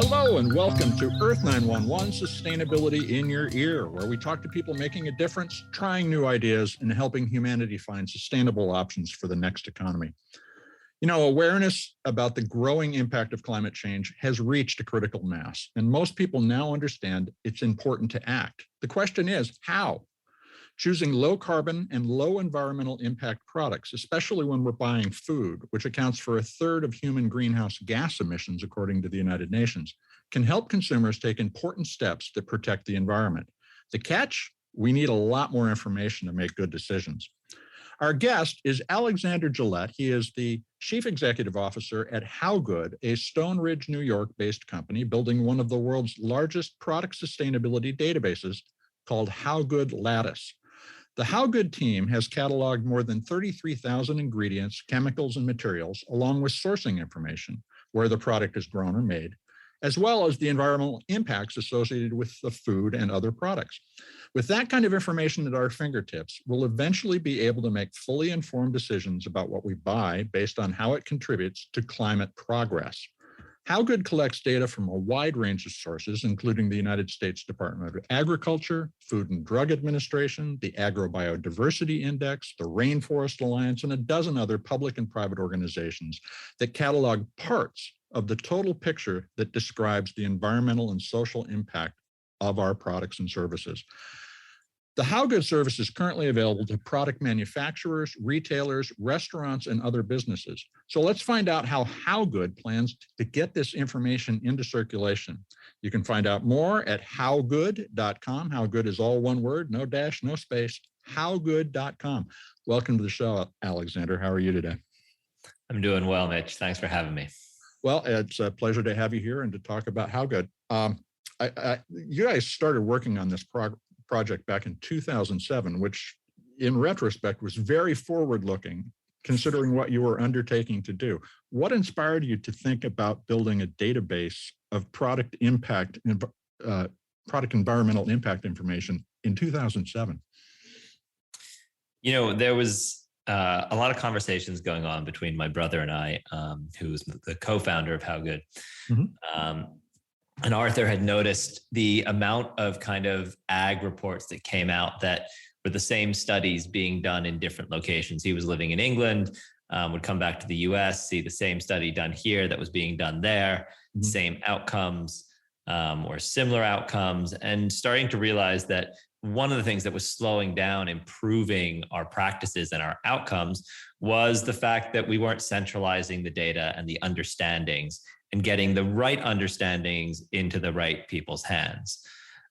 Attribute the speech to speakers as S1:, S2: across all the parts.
S1: Hello and welcome to Earth911 Sustainability in Your Ear, where we talk to people making a difference, trying new ideas, and helping humanity find sustainable options for the next economy. You know, awareness about the growing impact of climate change has reached a critical mass, and most people now understand it's important to act. The question is, how? Choosing low carbon and low environmental impact products, especially when we're buying food, which accounts for a third of human greenhouse gas emissions, according to the United Nations, can help consumers take important steps that protect the environment. The catch? We need a lot more information to make good decisions. Our guest is Alexander-Gillett. He is the Chief Executive Officer at HowGood, a Stone Ridge, New York-based company building one of the world's largest product sustainability databases called HowGood Latis. The HowGood team has cataloged more than 33,000 ingredients, chemicals, and materials, along with sourcing information, where the product is grown or made, as well as the environmental impacts associated with the food and other products. With that kind of information at our fingertips, we'll eventually be able to make fully informed decisions about what we buy based on how it contributes to climate progress. HowGood collects data from a wide range of sources, including the United States Department of Agriculture, Food and Drug Administration, the Agrobiodiversity Index, the Rainforest Alliance, and a dozen other public and private organizations that catalog parts of the total picture that describes the environmental and social impact of our products and services. The HowGood service is currently available to product manufacturers, retailers, restaurants, and other businesses. So let's find out how HowGood plans to get this information into circulation. You can find out more at howgood.com. HowGood is all one word, no dash, no space, howgood.com. Welcome to the show, Alexander. How are you today?
S2: I'm doing well, Mitch. Thanks for having me.
S1: Well, it's a pleasure to have you here and to talk about HowGood. You guys started working on this project back in 2007, which in retrospect was very forward-looking, considering what you were undertaking to do. What inspired you to think about building a database of product environmental impact information in 2007?
S2: You know, there was a lot of conversations going on between my brother and I, who's the co-founder of HowGood. Mm-hmm. And Arthur had noticed the amount of kind of ag reports that came out that were the same studies being done in different locations. He was living in England, would come back to the US, see the same study done here that was being done there, mm-hmm. same outcomes or similar outcomes, and starting to realize that one of the things that was slowing down improving our practices and our outcomes was the fact that we weren't centralizing the data and the understandings and getting the right understandings into the right people's hands.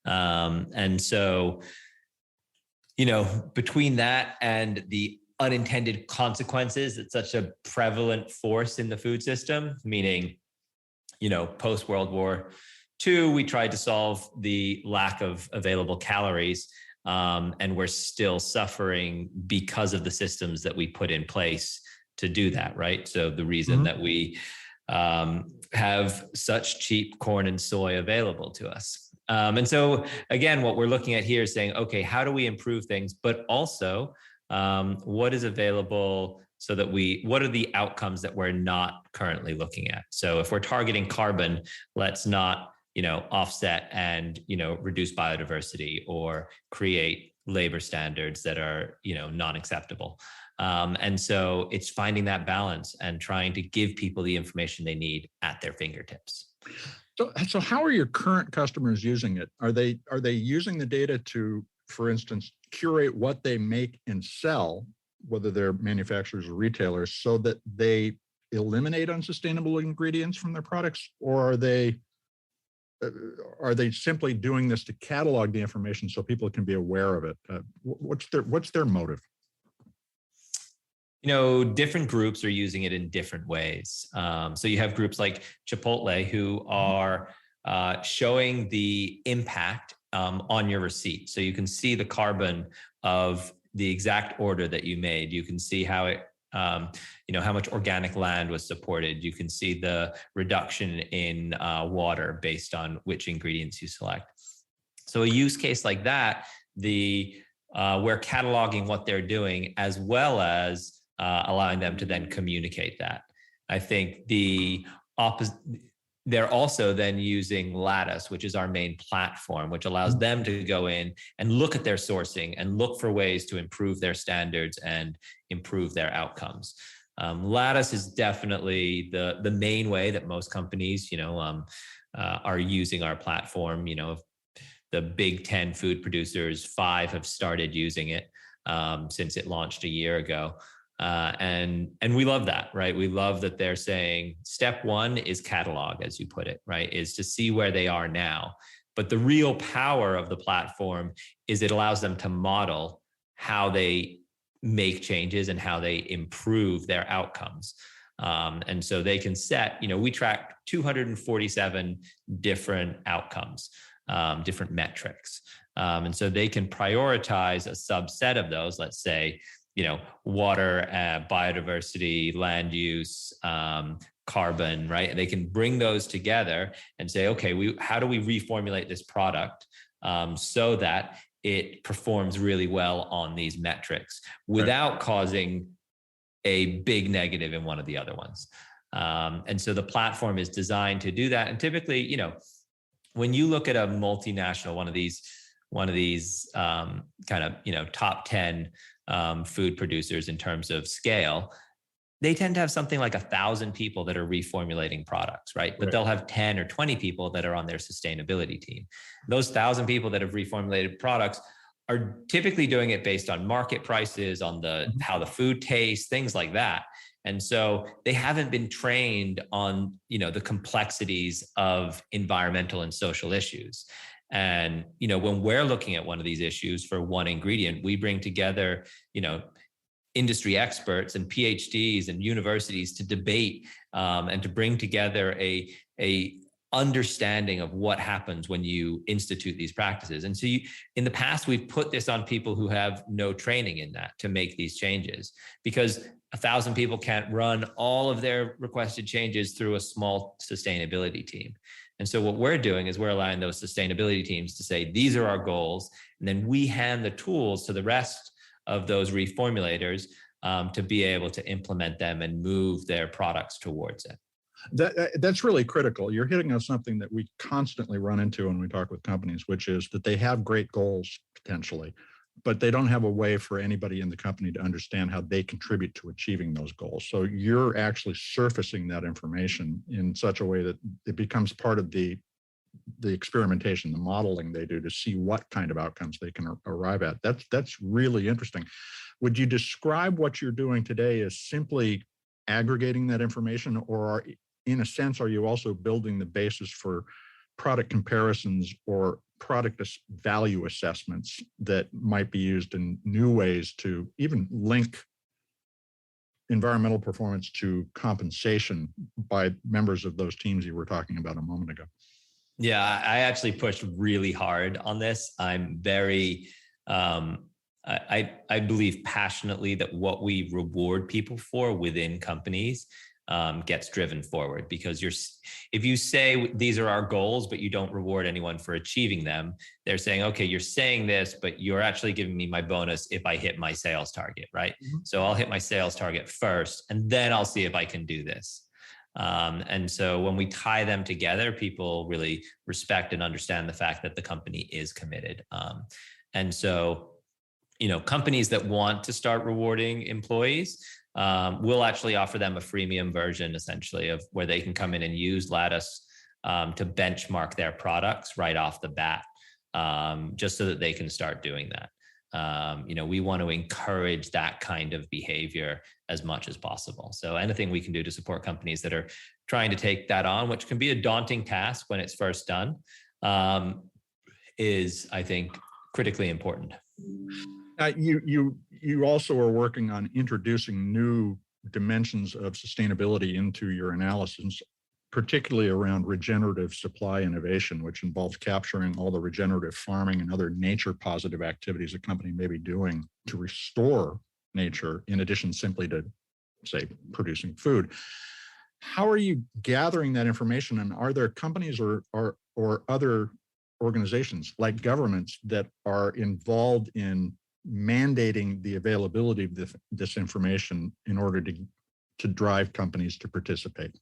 S2: And so, you know, between that and the unintended consequences, it's such a prevalent force in the food system, meaning, you know, post-World War II, we tried to solve the lack of available calories, and we're still suffering because of the systems that we put in place to do that, right? So the reason mm-hmm. that we have such cheap corn and soy available to us. And so again, what we're looking at here is saying, okay, how do we improve things? But also what is available so that what are the outcomes that we're not currently looking at? So if we're targeting carbon, let's not, you know, offset and, you know, reduce biodiversity or create labor standards that are, you know, non-acceptable. And so it's finding that balance and trying to give people the information they need at their fingertips.
S1: So how are your current customers using it? Are they using the data to, for instance, curate what they make and sell, whether they're manufacturers or retailers, so that they eliminate unsustainable ingredients from their products? Or are they simply doing this to catalog the information so people can be aware of it? What's their motive?
S2: You know, different groups are using it in different ways. So you have groups like Chipotle who are showing the impact on your receipt. So you can see the carbon of the exact order that you made. You can see how it, you know, how much organic land was supported. You can see the reduction in water based on which ingredients you select. So a use case like that, we're cataloging what they're doing as well as allowing them to then communicate that. I think the they're also then using Latis, which is our main platform, which allows them to go in and look at their sourcing and look for ways to improve their standards and improve their outcomes. Latis is definitely the main way that most companies, are using our platform. The big 10 food producers, 5 have started using it since it launched a year ago. And we love that, right? We love that they're saying step 1 is catalog, as you put it, right? Is to see where they are now. But the real power of the platform is it allows them to model how they make changes and how they improve their outcomes. And so they can set, we track 247 different outcomes, different metrics. And so they can prioritize a subset of those, let's say, water, biodiversity, land use, carbon, right? They can bring those together and say, okay, how do we reformulate this product so that it performs really well on these metrics without causing a big negative in one of the other ones. And so the platform is designed to do that. And typically, when you look at a multinational, one of these kind of, top 10 food producers in terms of scale, they tend to have something like 1,000 people that are reformulating products, right? But they'll have 10 or 20 people that are on their sustainability team. Those 1,000 people that have reformulated products are typically doing it based on market prices, on how the food tastes, things like that. And so they haven't been trained on, the complexities of environmental and social issues. And, when we're looking at one of these issues for one ingredient, we bring together, industry experts and PhDs and universities to debate and to bring together a understanding of what happens when you institute these practices. And so in the past, we've put this on people who have no training in that to make these changes, because 1,000 people can't run all of their requested changes through a small sustainability team. And so what we're doing is we're allowing those sustainability teams to say, these are our goals. And then we hand the tools to the rest of those reformulators to be able to implement them and move their products towards it.
S1: That's really critical. You're hitting on something that we constantly run into when we talk with companies, which is that they have great goals potentially, but they don't have a way for anybody in the company to understand how they contribute to achieving those goals. So you're actually surfacing that information in such a way that it becomes part of the experimentation, the modeling they do to see what kind of outcomes they can arrive at. That's really interesting. Would you describe what you're doing today as simply aggregating that information, or in a sense, are you also building the basis for product comparisons or product value assessments that might be used in new ways to even link environmental performance to compensation by members of those teams you were talking about a moment ago?
S2: Yeah, I actually pushed really hard on this. I'm very, I believe passionately that what we reward people for within companies gets driven forward, because if you say these are our goals, but you don't reward anyone for achieving them, they're saying, okay, you're saying this, but you're actually giving me my bonus if I hit my sales target, right? Mm-hmm. So I'll hit my sales target first, and then I'll see if I can do this. And so when we tie them together, people really respect and understand the fact that the company is committed. And so, companies that want to start rewarding employees, we'll actually offer them a freemium version, essentially, of where they can come in and use Latis to benchmark their products right off the bat, just so that they can start doing that. We want to encourage that kind of behavior as much as possible. So anything we can do to support companies that are trying to take that on, which can be a daunting task when it's first done, is, I think, critically important.
S1: You also are working on introducing new dimensions of sustainability into your analysis, particularly around regenerative supply innovation, which involves capturing all the regenerative farming and other nature positive activities a company may be doing to restore nature, in addition simply to, say, producing food. How are you gathering that information? And are there companies or other organizations like governments that are involved in mandating the availability of this information in order to drive companies to participate?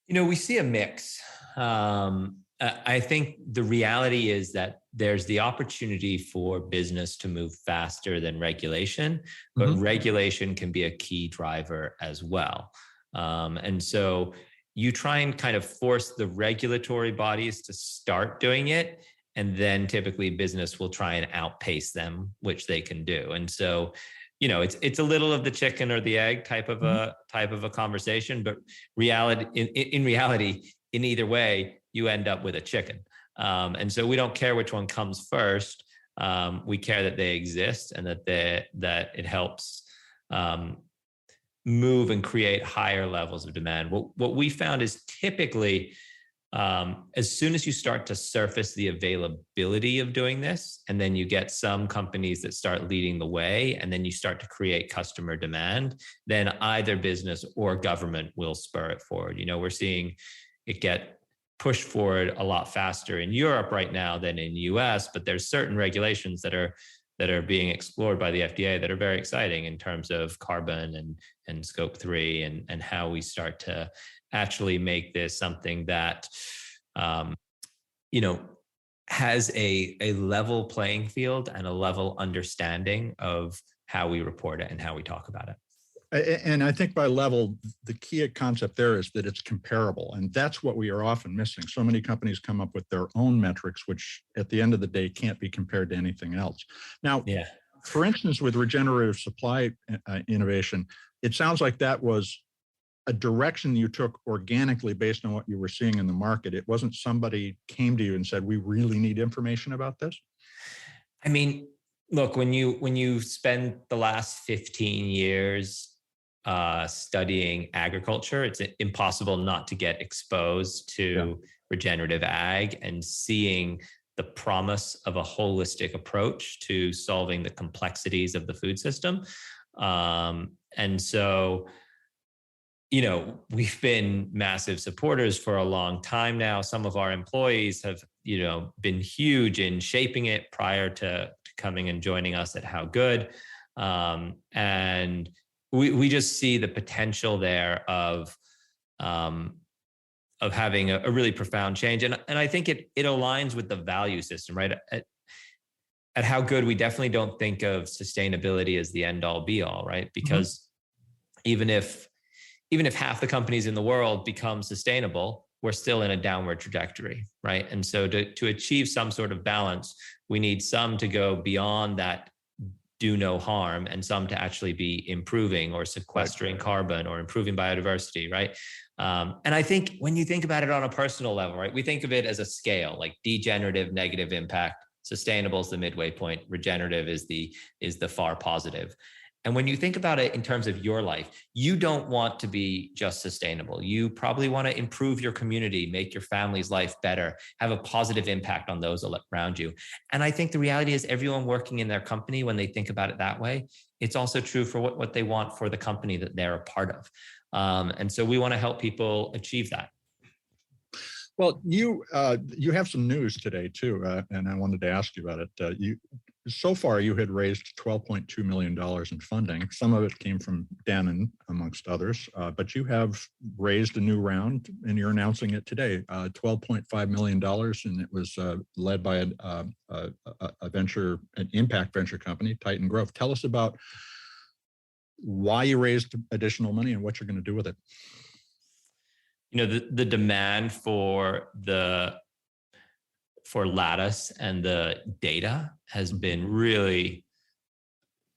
S2: We see a mix. I think the reality is that there's the opportunity for business to move faster than regulation, but regulation can be a key driver as well. And so you try and kind of force the regulatory bodies to start doing it, and then typically business will try and outpace them, which they can do. And so, it's a little of the chicken or the egg type of a conversation, but in reality, in either way, you end up with a chicken. And so we don't care which one comes first. We care that they exist and that it helps move and create higher levels of demand. What we found is typically, as soon as you start to surface the availability of doing this, and then you get some companies that start leading the way, and then you start to create customer demand, then either business or government will spur it forward. We're seeing it get pushed forward a lot faster in Europe right now than in US, but there's certain regulations that are being explored by the FDA that are very exciting in terms of carbon and scope 3 and how we start to actually make this something that has a level playing field and a level understanding of how we report it and how we talk about it.
S1: And I think by level, the key concept there is that it's comparable. And that's what we are often missing. So many companies come up with their own metrics, which at the end of the day can't be compared to anything else. Now, for instance, with regenerative supply innovation, it sounds like that was a direction you took organically based on what you were seeing in the market. It wasn't somebody came to you and said, we really need information about this.
S2: I mean, look, when you spend the last 15 years studying agriculture, it's impossible not to get exposed to regenerative ag and seeing the promise of a holistic approach to solving the complexities of the food system. And so, we've been massive supporters for a long time now. Some of our employees have, been huge in shaping it prior to coming and joining us at HowGood. And we just see the potential there of having a really profound change. And I think it aligns with the value system, right? At HowGood, we definitely don't think of sustainability as the end all be all, right? Because even if half the companies in the world become sustainable, we're still in a downward trajectory, right? And so to achieve some sort of balance, we need some to go beyond that do no harm and some to actually be improving or sequestering carbon or improving biodiversity, right? And I think when you think about it on a personal level, right, we think of it as a scale, like degenerative, negative impact, sustainable is the midway point, regenerative is the far positive. And when you think about it in terms of your life, you don't want to be just sustainable. You probably want to improve your community, make your family's life better, have a positive impact on those around you. And I think the reality is everyone working in their company, when they think about it that way, it's also true for what they want for the company that they're a part of. And so we want to help people achieve that.
S1: Well, you have some news today too, and I wanted to ask you about it. So far, you had raised $12.2 million in funding. Some of it came from Dannon, amongst others, but you have raised a new round, and you're announcing it today, $12.5 million, and it was led by an impact venture company, Titan Growth. Tell us about why you raised additional money and what you're going to do with it.
S2: The demand for Latis and the data has been really,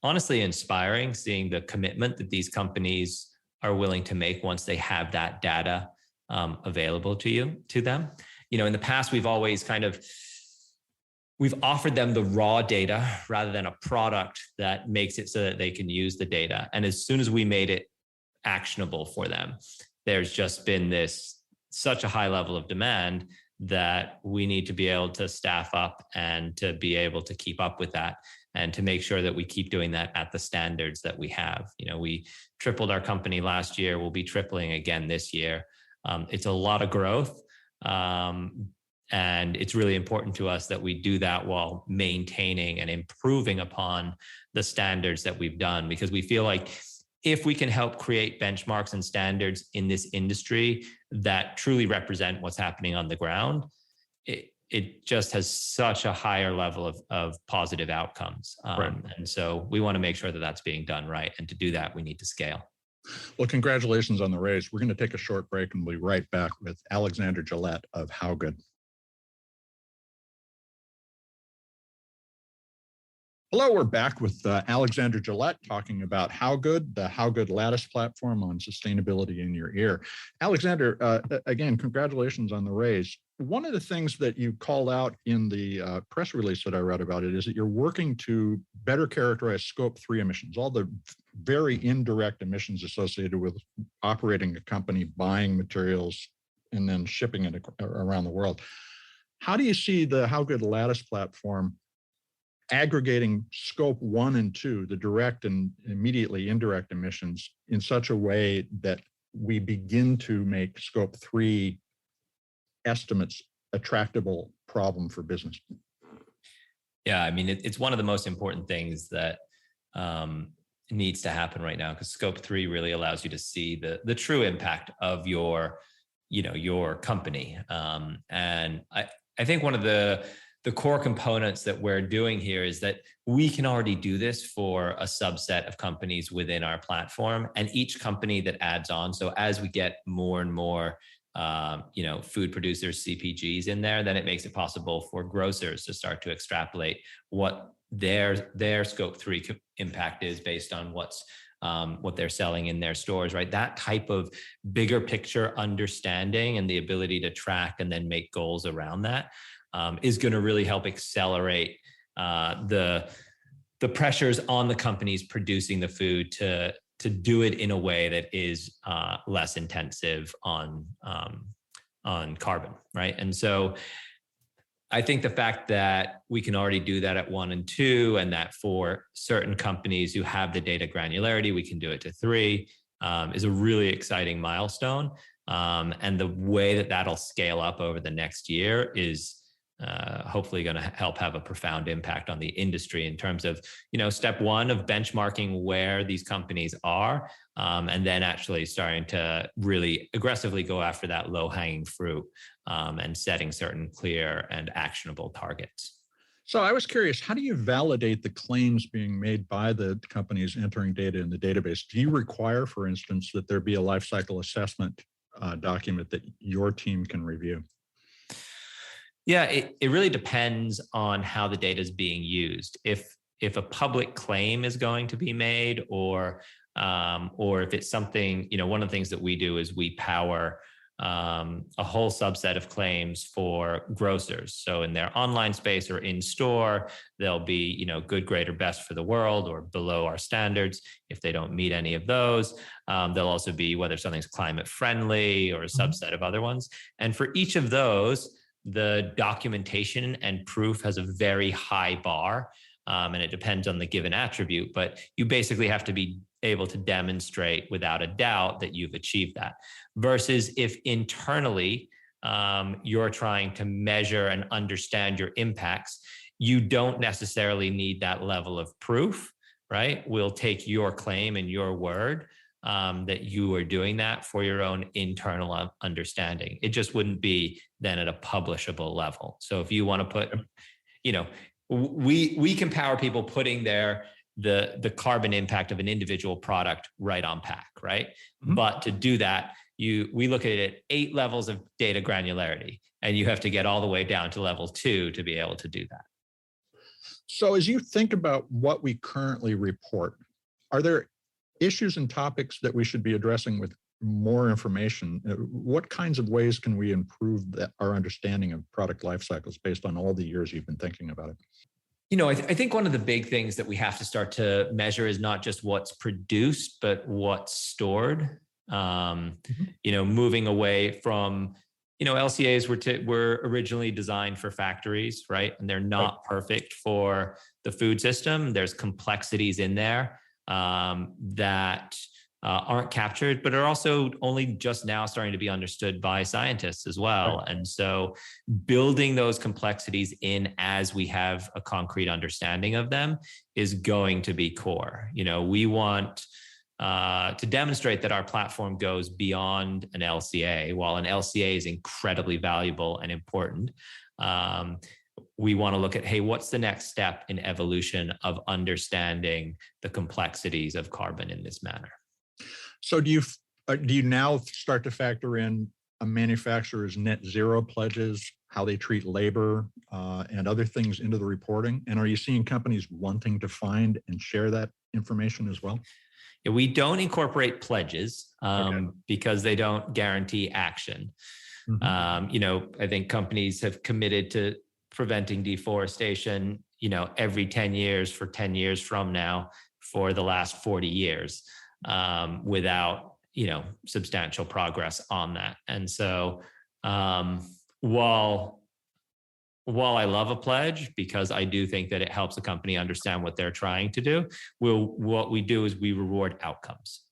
S2: honestly, inspiring, seeing the commitment that these companies are willing to make once they have that data available to them. In the past, we've always we've offered them the raw data rather than a product that makes it so that they can use the data. And as soon as we made it actionable for them, there's just been such a high level of demand that we need to be able to staff up and to be able to keep up with that and to make sure that we keep doing that at the standards that we have. We tripled our company last year. We'll be tripling again this year. It's a lot of growth. And it's really important to us that we do that while maintaining and improving upon the standards that we've done, because we feel like if we can help create benchmarks and standards in this industry that truly represent what's happening on the ground, it just has such a higher level of positive outcomes.
S1: Right.
S2: And so we want to make sure that that's being done right. And to do that, we need to scale.
S1: Well, congratulations on the raise. We're going to take a short break and we'll be right back with Alexander-Gillett of HowGood. Hello, we're back with Alexander-Gillett talking about HowGood, the HowGood Latis platform on sustainability in your ear. Alexander, again, congratulations on the raise. One of the things that you called out in the press release that I read about it is that you're working to better characterize Scope 3 emissions, all the very indirect emissions associated with operating a company, buying materials, and then shipping it around the world. How do you see the HowGood Latis platform aggregating Scope 1 and 2, the direct and immediately indirect emissions, in such a way that we begin to make Scope 3 estimates a tractable problem for business?
S2: Yeah, I mean, it's one of the most important things that needs to happen right now, because Scope 3 really allows you to see the true impact of your company. And I think one of the core components that we're doing here is that we can already do this for a subset of companies within our platform, and each company that adds on. So as we get more and more, food producers, CPGs in there, then it makes it possible for grocers to start to extrapolate what their Scope 3 impact is based on what they're selling in their stores, right? That type of bigger picture understanding and the ability to track and then make goals around that is going to really help accelerate the pressures on the companies producing the food to do it in a way that is less intensive on carbon, right? And so I think the fact that we can already do that at 1 and 2, and that for certain companies who have the data granularity, we can do it to 3, is a really exciting milestone. And the way that that'll scale up over the next year is hopefully going to help have a profound impact on the industry in terms of, step 1 of benchmarking where these companies are, and then actually starting to really aggressively go after that low-hanging fruit, and setting certain clear and actionable targets.
S1: So I was curious, how do you validate the claims being made by the companies entering data in the database? Do you require, for instance, that there be a life cycle assessment document that your team can review?
S2: Yeah, it really depends on how the data is being used. If a public claim is going to be made, or if it's something, one of the things that we do is we power a whole subset of claims for grocers. So in their online space or in store, they'll be, good, great, or best for the world, or below our standards. If they don't meet any of those, they'll also be whether something's climate friendly or a subset of other ones. And for each of those, the documentation and proof has a very high bar, and it depends on the given attribute, but you basically have to be able to demonstrate without a doubt that you've achieved that. Versus if internally you're trying to measure and understand your impacts, you don't necessarily need that level of proof, right? We'll take your claim and your word that you are doing that for your own internal understanding. It just wouldn't be then at a publishable level. So if you want to put, we can power people putting the carbon impact of an individual product right on pack, right? Mm-hmm. But to do that, we look at it at 8 levels of data granularity, and you have to get all the way down to level 2 to be able to do that.
S1: So as you think about what we currently report, are there issues and topics that we should be addressing with more information? What kinds of ways can we improve our understanding of product life cycles based on all the years you've been thinking about it?
S2: I think one of the big things that we have to start to measure is not just what's produced, but what's stored. Moving away from, LCAs were originally designed for factories, right? And they're not perfect for the food system. There's complexities in there that aren't captured, but are also only just now starting to be understood by scientists as well. Right. And so building those complexities in as we have a concrete understanding of them is going to be core. We want to demonstrate that our platform goes beyond an LCA. While an LCA is incredibly valuable and important, we want to look at, hey, what's the next step in evolution of understanding the complexities of carbon in this manner?
S1: So do you now start to factor in a manufacturer's net zero pledges, how they treat labor, and other things into the reporting? And are you seeing companies wanting to find and share that information as well?
S2: Yeah, we don't incorporate pledges because they don't guarantee action. I think companies have committed to preventing deforestation, every 10 years for 10 years from now for the last 40 years without, substantial progress on that. And so while I love a pledge, because I do think that it helps a company understand what they're trying to do, what we do is we reward outcomes.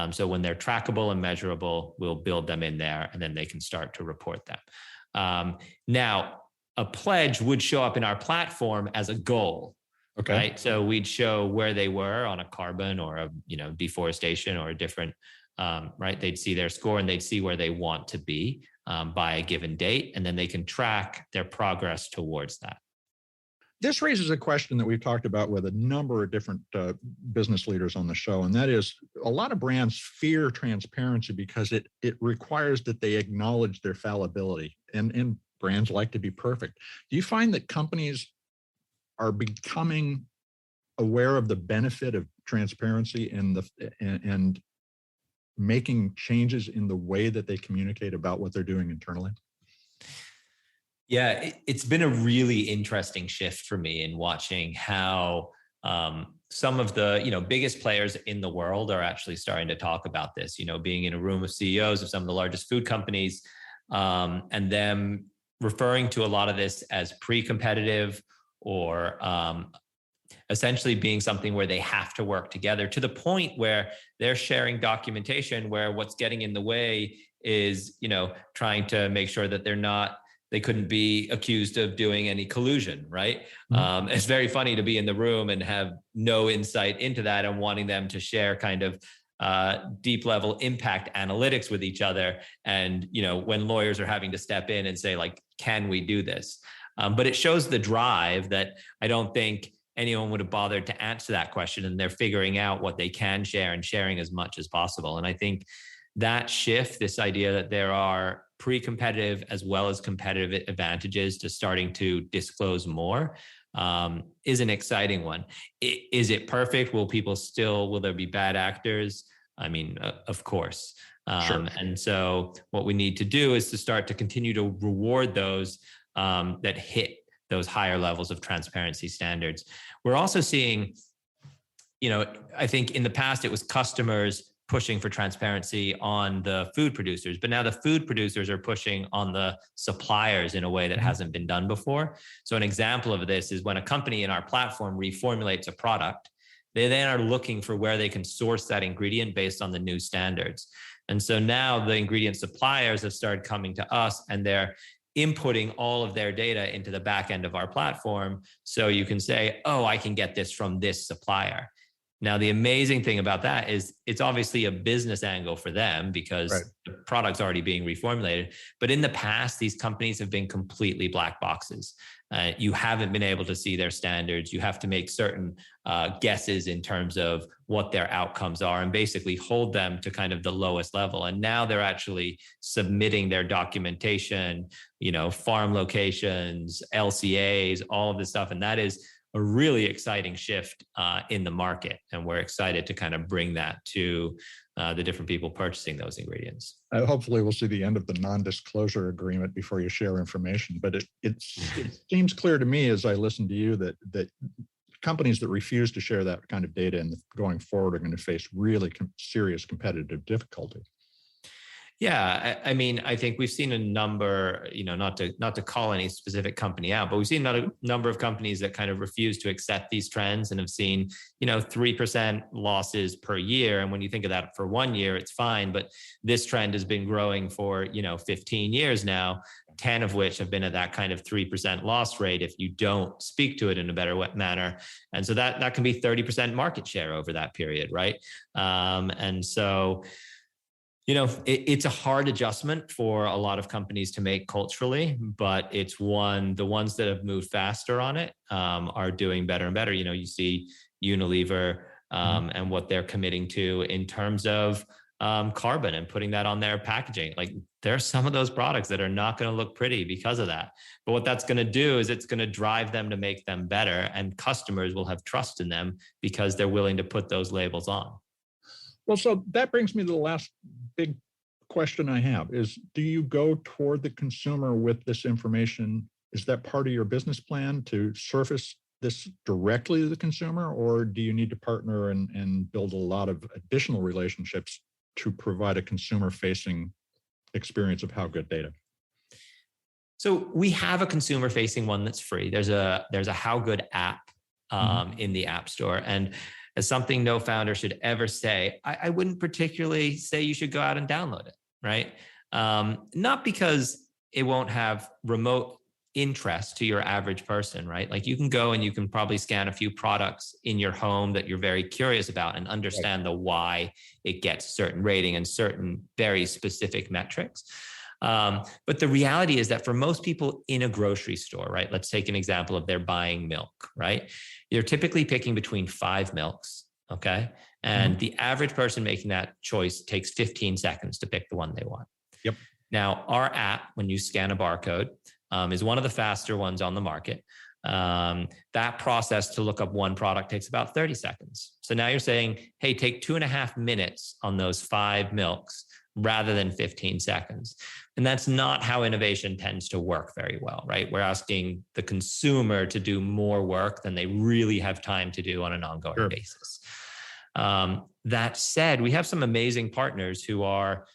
S2: So when they're trackable and measurable, we'll build them in there and then they can start to report them. Now, a pledge would show up in our platform as a goal. Okay. Right. So we'd show where they were on a carbon or a, deforestation or a different, right. They'd see their score and they'd see where they want to be by a given date, and then they can track their progress towards that.
S1: This raises a question that we've talked about with a number of different business leaders on the show, and that is a lot of brands fear transparency because it requires that they acknowledge their fallibility, and brands like to be perfect. Do you find that companies are becoming aware of the benefit of transparency and making changes in the way that they communicate about what they're doing internally?
S2: Yeah, it's been a really interesting shift for me in watching how some of the biggest players in the world are actually starting to talk about this. Being in a room of CEOs of some of the largest food companies, and them referring to a lot of this as pre-competitive or essentially being something where they have to work together, to the point where they're sharing documentation where what's getting in the way is, trying to make sure that they couldn't be accused of doing any collusion, right? Mm-hmm. It's very funny to be in the room and have no insight into that and wanting them to share kind of deep level impact analytics with each other. And, when lawyers are having to step in and say, like, can we do this? But it shows the drive that I don't think anyone would have bothered to answer that question, and they're figuring out what they can share and sharing as much as possible. And I think that shift, this idea that there are pre-competitive as well as competitive advantages to starting to disclose more, is an exciting one. Is it perfect? Will there be bad actors? I mean, of course. Sure. And so what we need to do is to start to continue to reward those that hit those higher levels of transparency standards. We're also seeing, I think in the past it was customers pushing for transparency on the food producers, but now the food producers are pushing on the suppliers in a way that hasn't been done before. So an example of this is when a company in our platform reformulates a product, they then are looking for where they can source that ingredient based on the new standards. And so now the ingredient suppliers have started coming to us, and they're inputting all of their data into the back end of our platform. So you can say, oh, I can get this from this supplier. Now, the amazing thing about that is it's obviously a business angle for them because the product's already being reformulated. But in the past, these companies have been completely black boxes. You haven't been able to see their standards. You have to make certain guesses in terms of what their outcomes are and basically hold them to kind of the lowest level. And now they're actually submitting their documentation, farm locations, LCAs, all of this stuff. And that is a really exciting shift in the market. And we're excited to kind of bring that to the different people purchasing those ingredients.
S1: Hopefully we'll see the end of the non-disclosure agreement before you share information. But it seems clear to me as I listen to you that companies that refuse to share that kind of data and going forward are going to face really serious competitive difficulty.
S2: Yeah, I mean, I think we've seen a number, not to call any specific company out, but we've seen a number of companies that kind of refuse to accept these trends and have seen, 3% losses per year. And when you think of that for 1 year, it's fine. But this trend has been growing for, 15 years now. 10 of which have been at that kind of 3% loss rate if you don't speak to it in a better manner. And so that can be 30% market share over that period, right? And so, it's a hard adjustment for a lot of companies to make culturally, but it's the ones that have moved faster on it are doing better and better. You see Unilever and what they're committing to in terms of carbon and putting that on their packaging. Like, there are some of those products that are not going to look pretty because of that. But what that's going to do is it's going to drive them to make them better, and customers will have trust in them because they're willing to put those labels on.
S1: Well, so that brings me to the last big question I have is, do you go toward the consumer with this information? Is that part of your business plan to surface this directly to the consumer, or do you need to partner and build a lot of additional relationships to provide a consumer-facing experience of HowGood data?
S2: So we have a consumer-facing one that's free. There's a HowGood App in the App Store, and as something no founder should ever say, I wouldn't particularly say you should go out and download it, right? Not because it won't have remote interest to your average person, right? Like, you can go and you can probably scan a few products in your home that you're very curious about and understand the why it gets a certain rating and certain very specific metrics. But the reality is that for most people in a grocery store, right? Let's take an example of they're buying milk, right? You're typically picking between 5 milks, okay? And the average person making that choice takes 15 seconds to pick the one they want.
S1: Yep.
S2: Now, our app, when you scan a barcode, is one of the faster ones on the market. That process to look up one product takes about 30 seconds. So now you're saying, hey, take 2.5 minutes on those 5 milks rather than 15 seconds. And that's not how innovation tends to work very well, right? We're asking the consumer to do more work than they really have time to do on an ongoing basis. That said, we have some amazing partners who are,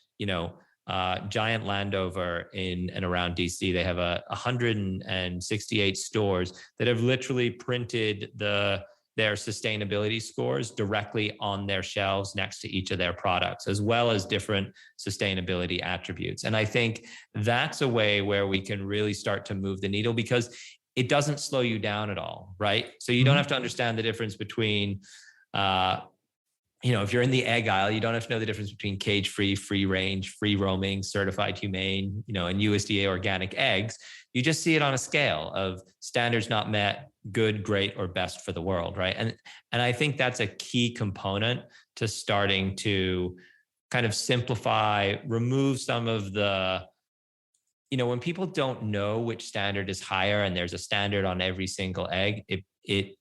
S2: Giant Landover in and around DC. They have 168 stores that have literally printed their sustainability scores directly on their shelves next to each of their products, as well as different sustainability attributes. And I think that's a way where we can really start to move the needle, because it doesn't slow you down at all, right? So you don't have to understand the difference between, if you're in the egg aisle, you don't have to know the difference between cage-free, free-range, free-roaming, certified humane, and USDA organic eggs. You just see it on a scale of standards not met, good, great, or best for the world, right? And I think that's a key component to starting to kind of simplify, remove some of the, when people don't know which standard is higher and there's a standard on every single egg, it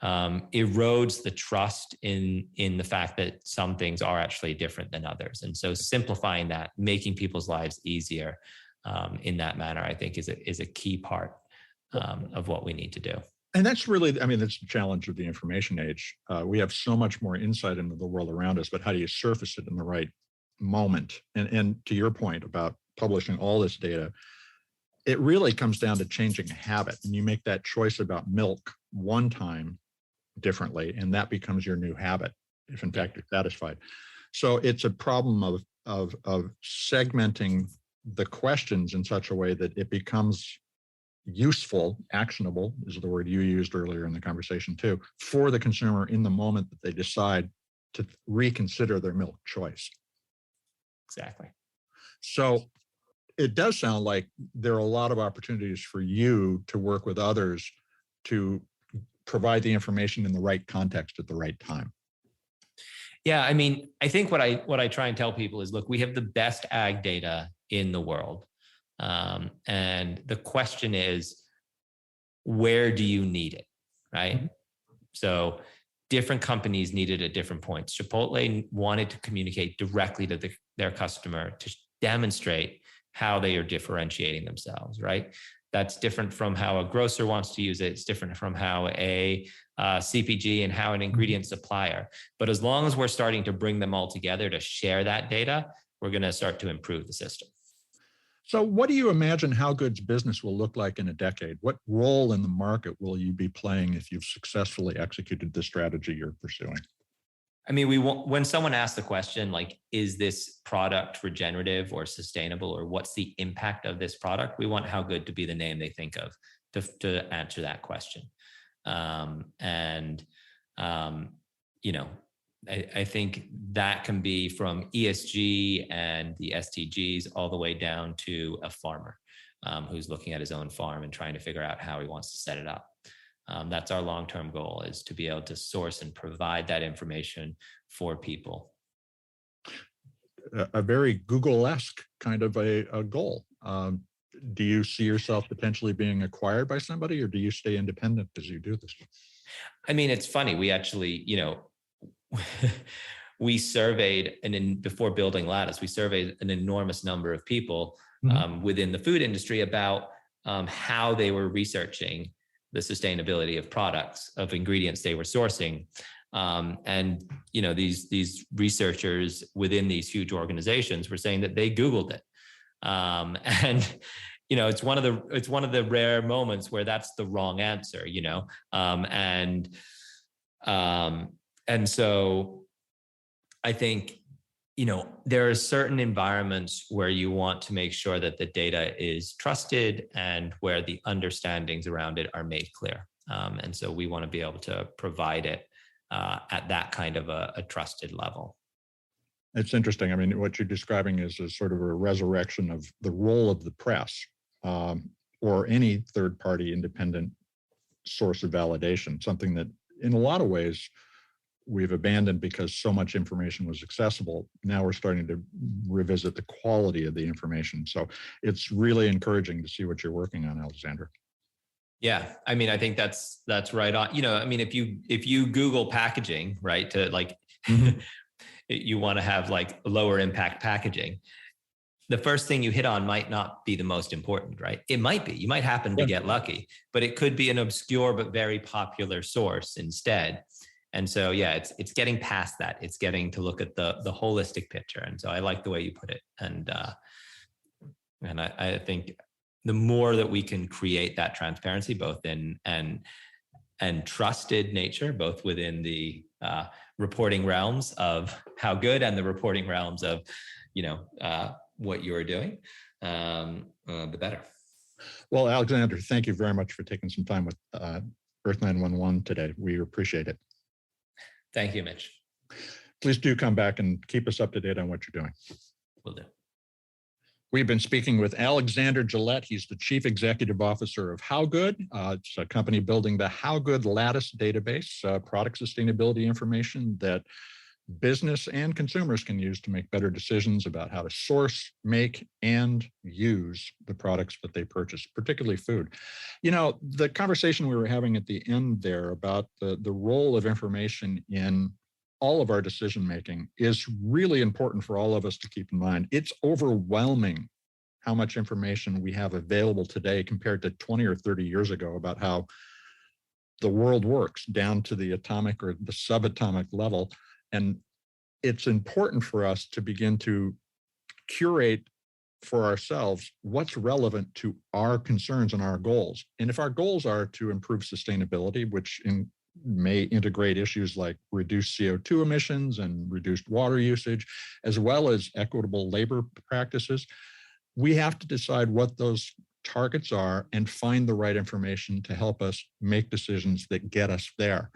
S2: erodes the trust in the fact that some things are actually different than others. And so simplifying that, making people's lives easier in that manner, I think is a key part of what we need to do.
S1: And that's really, that's the challenge of the information age. We have so much more insight into the world around us, but how do you surface it in the right moment? And to your point about publishing all this data, it really comes down to changing a habit. And you make that choice about milk one time differently, and that becomes your new habit, if in fact you're satisfied. So it's a problem of segmenting the questions in such a way that it becomes useful, actionable is the word you used earlier in the conversation too, for the consumer in the moment that they decide to reconsider their milk choice.
S2: Exactly.
S1: So it does sound like there are a lot of opportunities for you to work with others to provide the information in the right context at the right time.
S2: Yeah, I think what I try and tell people is, look, we have the best ag data in the world. And the question is, where do you need it, right? So different companies need it at different points. Chipotle wanted to communicate directly to their customer to demonstrate how they are differentiating themselves, right? That's different from how a grocer wants to use it. It's different from how a CPG and how an ingredient supplier. But as long as we're starting to bring them all together to share that data, we're going to start to improve the system.
S1: So what do you imagine HowGood's business will look like in a decade? What role in the market will you be playing if you've successfully executed the strategy you're pursuing?
S2: I mean, when someone asks the question, like, is this product regenerative or sustainable, or what's the impact of this product? We want HowGood to be the name they think of to answer that question. I think that can be from ESG and the SDGs all the way down to a farmer who's looking at his own farm and trying to figure out how he wants to set it up. That's our long-term goal, is to be able to source and provide that information for people.
S1: A very Google-esque kind of a goal. Do you see yourself potentially being acquired by somebody, or do you stay independent as you do this?
S2: I mean, it's funny. We actually, we surveyed, and before building Latis, we surveyed an enormous number of people within the food industry about how they were researching the sustainability of products, of ingredients they were sourcing. These researchers within these huge organizations were saying that they Googled it. It's one of the rare moments where that's the wrong answer, and so I think, there are certain environments where you want to make sure that the data is trusted and where the understandings around it are made clear. And so we want to be able to provide it at that kind of a trusted level.
S1: It's interesting. I mean, what you're describing is a sort of a resurrection of the role of the press or any third-party independent source of validation, something that in a lot of ways we've abandoned because so much information was accessible. Now we're starting to revisit the quality of the information. So it's really encouraging to see what you're working on, Alexander.
S2: Yeah, I mean, I think that's right on. If you Google packaging, right, to like, you want to have like lower impact packaging, the first thing you hit on might not be the most important, right? It might be. You might happen to get lucky, but it could be an obscure but very popular source instead. And so, yeah, it's getting past that. It's getting to look at the holistic picture. And so I like the way you put it. And I think the more that we can create that transparency, both in and trusted nature, both within the reporting realms of HowGood and the reporting realms of, what you're doing, the better.
S1: Well, Alexander, thank you very much for taking some time with Earth911 today. We appreciate it.
S2: Thank you, Mitch.
S1: Please do come back and keep us up to date on what you're doing.
S2: Will do.
S1: We've been speaking with Alexander-Gillett. He's the Chief Executive Officer of HowGood. It's a company building the HowGood Latis database, product sustainability information that business and consumers can use to make better decisions about how to source, make, and use the products that they purchase, particularly food. The conversation we were having at the end there about the role of information in all of our decision-making is really important for all of us to keep in mind. It's overwhelming how much information we have available today compared to 20 or 30 years ago about how the world works down to the atomic or the subatomic level. And it's important for us to begin to curate for ourselves what's relevant to our concerns and our goals. And if our goals are to improve sustainability, which may integrate issues like reduced CO2 emissions and reduced water usage, as well as equitable labor practices, we have to decide what those targets are and find the right information to help us make decisions that get us there.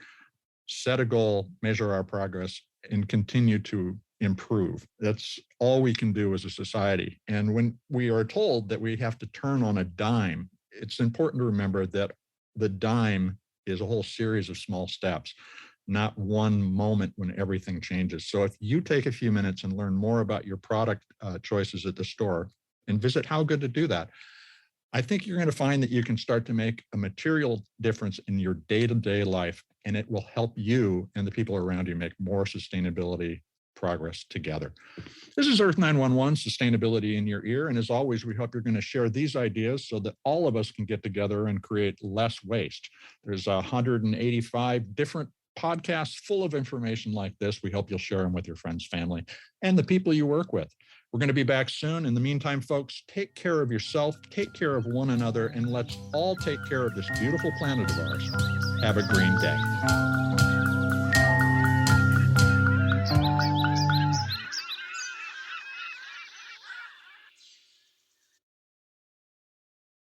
S1: Set a goal, measure our progress, and continue to improve. That's all we can do as a society. And when we are told that we have to turn on a dime, it's important to remember that the dime is a whole series of small steps, not one moment when everything changes. So if you take a few minutes and learn more about your product choices at the store and visit HowGood to do that, I think you're going to find that you can start to make a material difference in your day-to-day life, and it will help you and the people around you make more sustainability progress together. This is Earth911, Sustainability in Your Ear. And as always, we hope you're going to share these ideas so that all of us can get together and create less waste. There's 185 different podcasts full of information like this. We hope you'll share them with your friends, family, and the people you work with. We're going to be back soon. In the meantime, folks, take care of yourself, take care of one another, and let's all take care of this beautiful planet of ours. Have a green day.